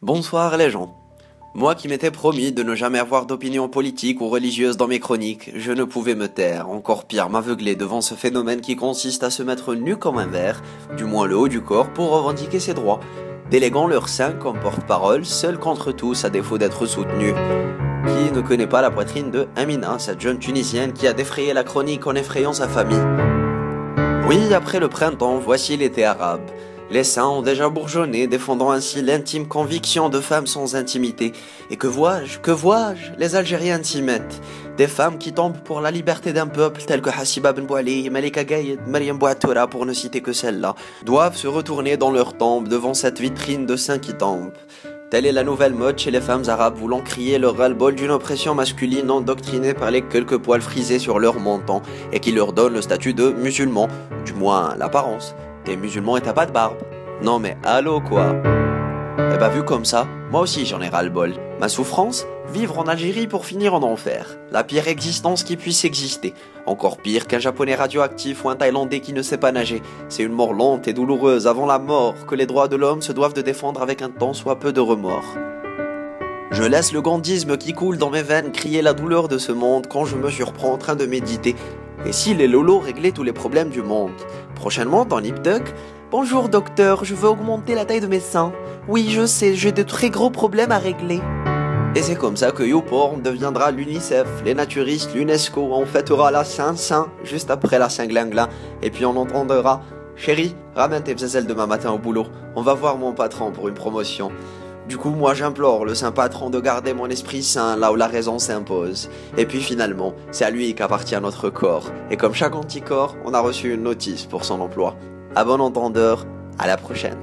Bonsoir les gens. Moi qui m'étais promis de ne jamais avoir d'opinion politique ou religieuse dans mes chroniques, je ne pouvais me taire, encore pire m'aveugler devant ce phénomène qui consiste à se mettre nu comme un verre, du moins le haut du corps, pour revendiquer ses droits, déléguant leur sein comme porte-parole, seul contre tous à défaut d'être soutenu. Qui ne connaît pas la poitrine de Amina, cette jeune Tunisienne qui a défrayé la chronique en effrayant sa famille? Oui, après le printemps, voici l'été arabe. Les saints ont déjà bourgeonné, défendant ainsi l'intime conviction de femmes sans intimité. Et que vois-je, les Algériennes s'y mettent. Des femmes qui tombent pour la liberté d'un peuple, telles que Hassiba Ben Bouali, Malika Gaïd, Mariam Bouatoura, pour ne citer que celles-là, doivent se retourner dans leur tombe devant cette vitrine de saints qui tombent. Telle est la nouvelle mode chez les femmes arabes voulant crier leur ras-le-bol d'une oppression masculine endoctrinée par les quelques poils frisés sur leur menton et qui leur donne le statut de musulmans, du moins l'apparence. T'es musulman et t'as pas de barbe. Non mais allô quoi. Eh bah vu comme ça, moi aussi j'en ai ras-le-bol. Ma souffrance? Vivre en Algérie pour finir en enfer. La pire existence qui puisse exister. Encore pire qu'un japonais radioactif ou un thaïlandais qui ne sait pas nager. C'est une mort lente et douloureuse avant la mort que les droits de l'homme se doivent de défendre avec un tant soit peu de remords. Je laisse le gandhisme qui coule dans mes veines crier la douleur de ce monde quand je me surprends en train de méditer. Et si les lolos réglaient tous les problèmes du monde? Prochainement dans Niptuck, bonjour docteur, je veux augmenter la taille de mes seins. Oui, je sais, j'ai de très gros problèmes à régler. Et c'est comme ça que YouPorn deviendra l'UNICEF, les naturistes, l'UNESCO, on fêtera la Saint-Saint juste après la Saint-Glinglin. Et puis on entendra « Chérie, ramène tes zèzelles demain matin au boulot, on va voir mon patron pour une promotion ». Du coup, moi j'implore le saint patron de garder mon esprit sain là où la raison s'impose. Et puis finalement, c'est à lui qu'appartient notre corps. Et comme chaque anticorps, on a reçu une notice pour son emploi. À bon entendeur, à la prochaine.